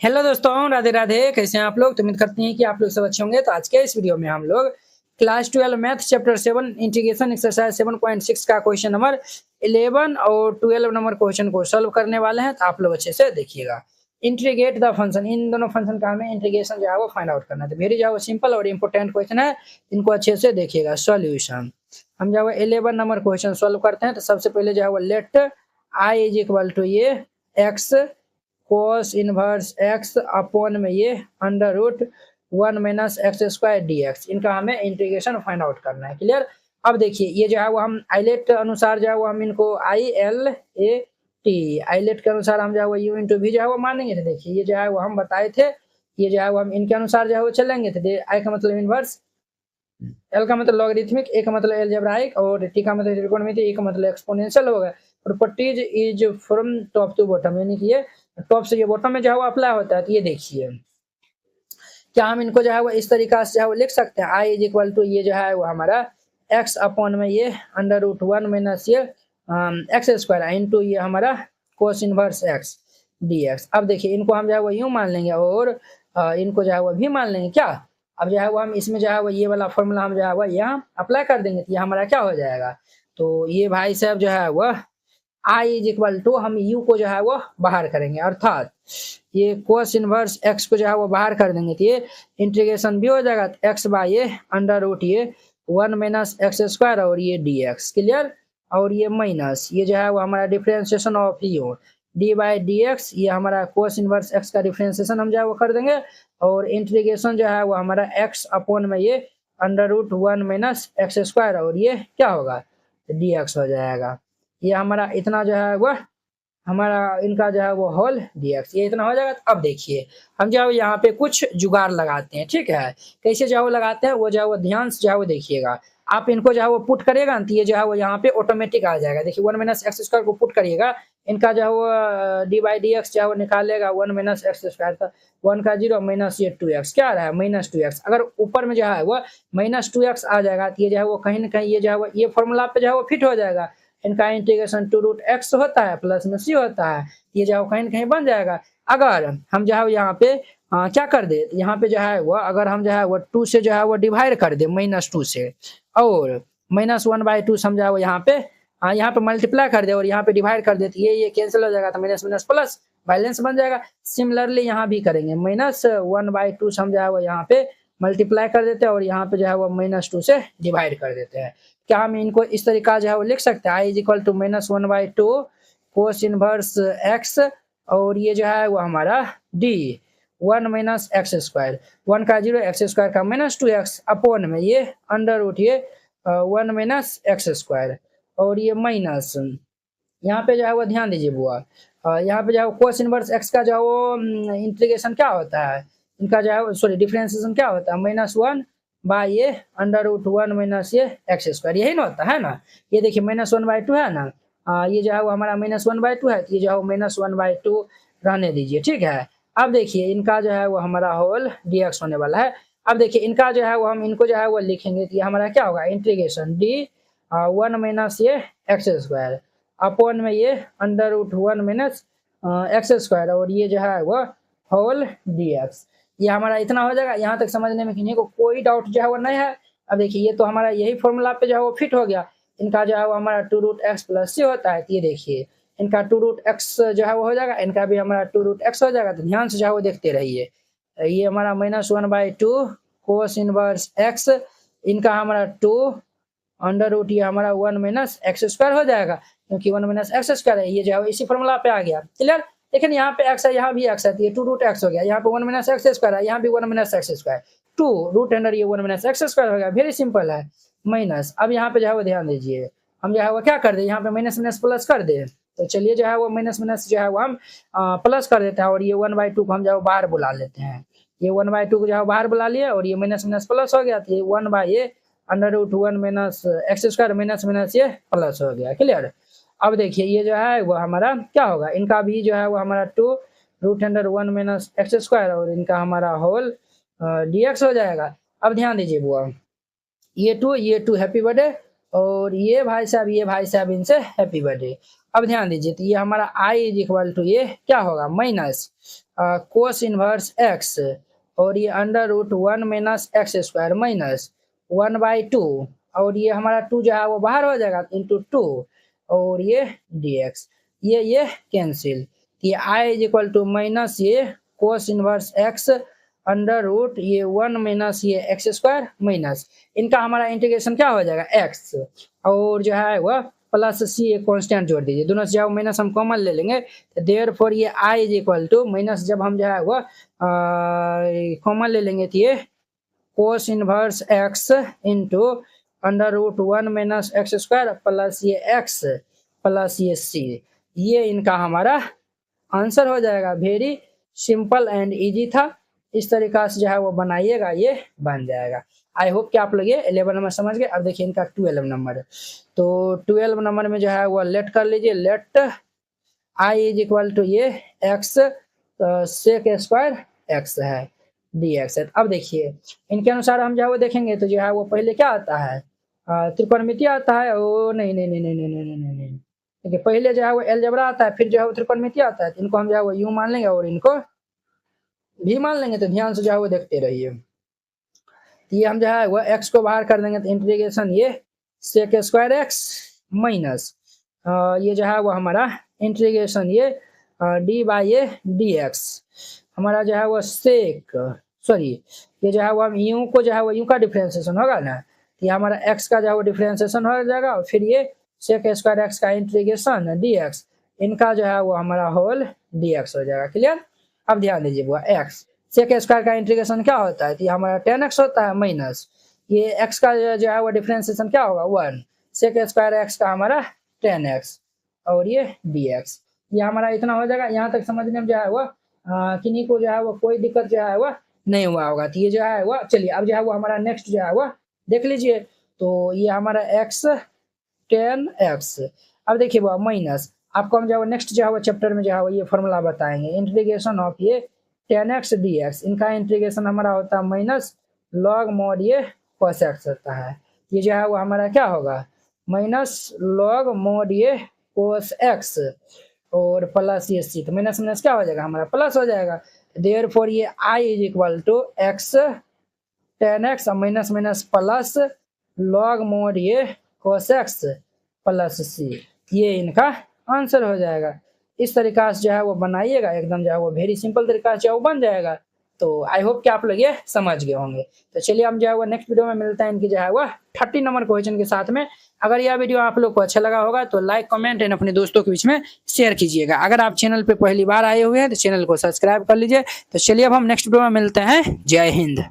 Hello दोस्तों, राधे राधे। कैसे हैं आप लोग? तो उम्मीद करते हैं कि आप लोग सब अच्छे होंगे। तो आज के इस वीडियो में हम लोग class 12 math chapter 7 integration exercise 7.6 का क्वेश्चन नंबर 11 और 12 नंबर क्वेश्चन को सॉल्व करने वाले हैं। तो आप लोग अच्छे से देखिएगा। इंटीग्रेट द फंक्शन, इन दोनों फंक्शन का हमें इंटीग्रेशन जो है वो फाइंड आउट करना है। तो वेरी जो है सिंपल और इम्पोर्टेंट क्वेश्चन है, इनको अच्छे से देखिएगा। सॉल्यूशन हम जो है 11 नंबर क्वेश्चन सॉल्व करते हैं। तो सबसे पहले जो है वो let I is equal to ये X cos inverse X upon में ये under root 1 minus x square D X, इनका हमें इंटीग्रेशन फाइंड आउट करना है। क्लियर? अब देखिए ये जो है वो हम आइलेट के अनुसार जो है वो हम इनको I L A T ILATE के अनुसार हम जो है वो यू इंटू भी जो है वो मानेंगे। तो देखिए ये जो है वो हम बताए थे, ये जो है वो हम इनके अनुसार जो है वो चलेंगे। तो आई का मतलब इनवर्स, एल का मतलब लॉगरिथमिक, ए का मतलब एलजेब्राइक और टी का मतलब त्रिकोणमिति, ई का मतलब एक्सपोनेंशियल होगा। Properties is from top to bottom, यानी कि ये टॉप से ये बॉटम में जो है वो अप्लाई होता है। तो ये देखिए क्या हम इनको जो है वो इस तरीका से जो है वो लिख सकते हैं। आई इज इक्वल टू ये जो है वो हमारा एक्स अपॉन में ये अंडर रूट 1 माइनस ये एक्स स्क्वायर इंटू ये हमारा कोस इनवर्स एक्स डी एक्स। अब देखिए इनको हम जो है वो यूं मान लेंगे और इनको जो है वो भी मान लेंगे। क्या अब जो है वो हम इसमें जो है वो ये वाला फॉर्मूला हम जो है वो यहाँ अप्लाई कर देंगे। तो ये हमारा क्या हो जाएगा? तो ये भाई साहब जो है वो आई इज इक्वल टू हम यू को जो है वो बाहर करेंगे, अर्थात ये कोस इनवर्स एक्स को जो है वो बाहर कर देंगे। तो ये इंटीग्रेशन भी हो जाएगा। तो एक्स बाय ये अंडर रूट ये 1 माइनस एक्स स्क्वायर और ये डी एक्स। क्लियर? और ये माइनस ये जो है वो हमारा differentiation of U D by D x, ये हमारा कोस इनवर्स एक्स का डिफरेंशिएशन हम जो है वो कर देंगे। और इंटीग्रेशन जो है वो हमारा एक्स अपॉन में ये under root 1 minus x square और ये क्या होगा? डी एक्स हो जाएगा। ये हमारा इतना जो है वो हमारा इनका जो है वो होल डीएक्स, ये इतना हो जाएगा। अब देखिए हम जो है यहाँ पे कुछ जुगाड़ लगाते हैं। ठीक है, कैसे जो है वो लगाते हैं वो जो है वो ध्यान से जो है वो देखिएगा। आप इनको जो है वो पुट करिएगा तो ये जो है वो यहाँ पे ऑटोमेटिक आ जाएगा। देखिए 1 माइनस एक्स स्क्वायर को पुट करिएगा, इनका जो है वो डी बाई डी एक्स जो है वो निकालेगा 1 माइनस एक्स स्क्वायर का 1 का 0 माइनस ये 2x क्या आ रहा है माइनस 2x। अगर ऊपर में जो है वो माइनस 2x आ जाएगा तो ये जो है वो कहीं ना कहीं ये जो है वो ये फॉर्मूला पे जो है वो फिट हो जाएगा। इनका इंटीग्रेशन टू रूट एक्स होता है प्लस में सी होता है, ये जो कहीं ना कहीं बन जाएगा। अगर हम जो है यहाँ पे क्या कर दे, यहाँ पे जो है वो अगर हम जो है वो 2 से जो है वो डिवाइड कर दे -2 से और -1 बाई 2 समझा वो यहाँ पे यहाँ पे मल्टीप्लाई कर दे और यहाँ पे डिवाइड कर दे, तो ये कैंसिल हो जाएगा। तो माइनस माइनस प्लस बैलेंस बन जाएगा। सिमिलरली यहाँ भी करेंगे -1 बाई 2 समझा वो यहाँ पे मल्टीप्लाई कर देते हैं और यहाँ पे जो है वो -2 से डिवाइड कर देते हैं। क्या हम इनको इस तरीका जो है वो लिख सकते हैं? I is equal to -1 by 2 cos inverse X और ये जो है वो हमारा डी 1 माइनस एक्स स्क्वायर 1 का 0 एक्स स्क्वायर का -2x अपॉन में ये अंडर रूट ये 1 माइनस एक्स स्क्वायर और ये माइनस यहाँ पे जो है वो ध्यान दीजिए बुआ, यहाँ पे जो है कोस इनवर्स एक्स का जो है वो इंटीग्रेशन क्या होता है, इनका जो है सॉरी डिफरेंशिएशन क्या होता है -1 बाय ये अंडर रूट 1 माइनस ये एक्स स्क्वायर, यही ना होता है ना। ये देखिए -1 बाई 2 है ना, ये जो है वो हमारा -1 बाई 2 है, ये जो है -1 बाई 2 रहने दीजिए। ठीक है, अब देखिए इनका जो है वो हमारा होल डीएक्स होने वाला है। अब देखिए इनका जो है वो हम इनको जो है वो लिखेंगे तो ये हमारा क्या होगा इंटीग्रेशन डी 1 माइनस ये एक्स स्क्वायर अपॉन में ये under root 1 minus x square और ये जो है वो होल डीएक्स। ये हमारा इतना हो जाएगा। यहाँ तक समझने में किसी को कोई डाउट जो है वो नहीं है। अब देखिए ये तो हमारा यही फॉर्मूला पे जो है वो फिट हो गया। इनका जो है वो हमारा 2 रूट एक्स प्लस सी होता है, तो ये देखिए इनका 2 रूट एक्स जो है वो हो जाएगा, इनका भी हमारा 2 रूट एक्स हो जाएगा। तो ध्यान से जो है वो देखते रहिए। ये हमारा -1 बाई 2 कोस इनवर्स एक्स, इनका हमारा 2 अंडर रूट ये हमारा 1 माइनस एक्स स्क्वायर हो जाएगा, क्योंकि 1 माइनस एक्स स्क्वायर है, ये जो है इसी फॉर्मूला पे आ गया। क्लियर? लेकिन यहाँ पे एक्स है, यहाँ भी एक्स है, तो ये 2 रूट एक्स हो गया। यहाँ पे 1 माइनस एक्स स्क्वायर है, यहाँ भी 1 minus x square 2 root under ये 1 माइनस एक्स स्क्वायर हो गया। वेरी सिंपल है माइनस। अब यहाँ पे जो है वो ध्यान दीजिए, हम जो है वो क्या कर दे, यहाँ पे माइनस माइनस प्लस कर दे। तो चलिए जो है वो माइनस माइनस जो है वो हम प्लस कर देते हैं और ये 1 बाई 2 को हम जो है बाहर बुला लेते हैं। ये 1 बाई 2 को जो है बाहर बुला लिए और ये माइनस माइनस प्लस हो गया, तो ये 1 बाई ये under root 1 minus x square minus minus ये प्लस हो गया। क्लियर? अब देखिए ये जो है वो हमारा क्या होगा, इनका भी जो है वो हमारा 2 root under 1 minus x square और इनका हमारा होल डीएक्स हो जाएगा। अब ध्यान दीजिए बुआ, ये 2 हैप्पी बर्थडे और ये भाई साहब इनसे हैप्पी बर्थडे। अब ध्यान दीजिए, तो ये हमारा i इज इक्वल टू ये क्या होगा माइनस कोस इनवर्स x, और ये under root 1 minus x square minus 1/2, और ये हमारा 2 जो है वो बाहर हो जाएगा इंटू 2, और ये dx, ये कैंसिल। ये i is equal to minus ये cos inverse x under root ये 1 माइनस ये एक्स स्क्वायर माइनस, इनका हमारा इंटीग्रेशन क्या हो जाएगा x, और जो है वह प्लस सी एक कॉन्स्टेंट जोड़ दीजिए, दोनों से जो माइनस हम कॉमन ले लेंगे, तो देयरफॉर ये i is equal to minus जब हम जो है वह कॉमन ले लेंगे तो ये cos inverse x into under root 1 minus x square plus ये x प्लस ये c, ये इनका हमारा आंसर हो जाएगा। वेरी सिंपल एंड इजी था, इस तरीका से जो है वो बनाइएगा, ये बन जाएगा। आई होप कि आप लोग ये 11 नंबर समझ गए। अब देखिए इनका 12 नंबर, तो 12 नंबर में जो है वो लेट कर लीजिए, let i is equal to ये x सेक स्क्वायर x है dx है। अब देखिए इनके अनुसार हम जो है वो देखेंगे तो जो है वो पहले क्या आता है त्रिकोणमिति आता है, ओ नहीं नहीं नहीं नहीं नहीं नहीं नहीं नहीं, देखिए पहले जो है वो अलजेब्रा आता है, फिर जो है वो त्रिकोणमिति आता है, तो इनको हम जो है वो यूं मान लेंगे और इनको भी मान लेंगे, तो ध्यान से जो है वो देखते रहिए। ये हम जो है वो x को बाहर कर देंगे तो इंटीग्रेशन ये सेक स्क्वायर x माइनस ये जो है वो हमारा इंटीग्रेशन ये डी बाई ये डी एक्स, हमारा जो है वो सेक सॉरी ये जो है वो हम यूं को जो है वो यूं का डिफ्रेंसिएशन होगा ना, ये हमारा x का जो है वो डिफ्रेंसिएशन हो जाएगा, और फिर ये सेक स्क्वायर x का इंटीग्रेशन dx, इनका जो है वो हमारा होल dx हो जाएगा। क्लियर। अब ध्यान दीजिए वो x सेक स्क्वायर का इंटीग्रेशन क्या होता है, तो ये हमारा 10x होता है माइनस ये x का जो है वो डिफ्रेंसिएशन क्या होगा 1, सेक स्क्वायर x का हमारा 10x और ये dx, ये हमारा इतना हो जाएगा। यहाँ तक समझने में जो है वो किन्हीं को जो है वो कोई दिक्कत जो है वो नहीं हुआ होगा, तो ये जो है वो चलिए अब जो है वो हमारा नेक्स्ट जो है वो देख लीजिए, तो ये हमारा x 10x, अब देखिए वो माइनस, आपको हम जो है नेक्स्ट जो है वो चैप्टर में जो है वो ये फॉर्मूला बताएंगे, इंटीग्रेशन ऑफ ये 10x dx, इनका इंटीग्रेशन हमारा होता है माइनस लॉग मॉड ये cos x होता है, ये जो है वो हमारा क्या होगा माइनस लॉग मॉड ये cos x और प्लस ये c, तो माइनस माइनस क्या हो जाएगा हमारा प्लस हो जाएगा। देयरफॉर ये i is equal to x 10x minus minus plus log mod ये cos x प्लस c, ये इनका आंसर हो जाएगा। इस तरीका से जो है वो बनाइएगा, एकदम जो है वो वेरी सिंपल तरीका से वो बन जाएगा। तो आई होप कि आप लोग ये समझ गए होंगे। तो चलिए हम जो है वो नेक्स्ट वीडियो में मिलते हैं इनकी जो है वो 30 नंबर क्वेश्चन के साथ में। अगर यह वीडियो आप लोग को अच्छा लगा होगा तो लाइक कमेंट एंड अपने दोस्तों के बीच में शेयर कीजिएगा। अगर आप चैनल पे पहली बार आए हुए हैं तो चैनल को सब्सक्राइब कर लीजिए। तो चलिए अब हम नेक्स्ट वीडियो में मिलते हैं। जय हिंद।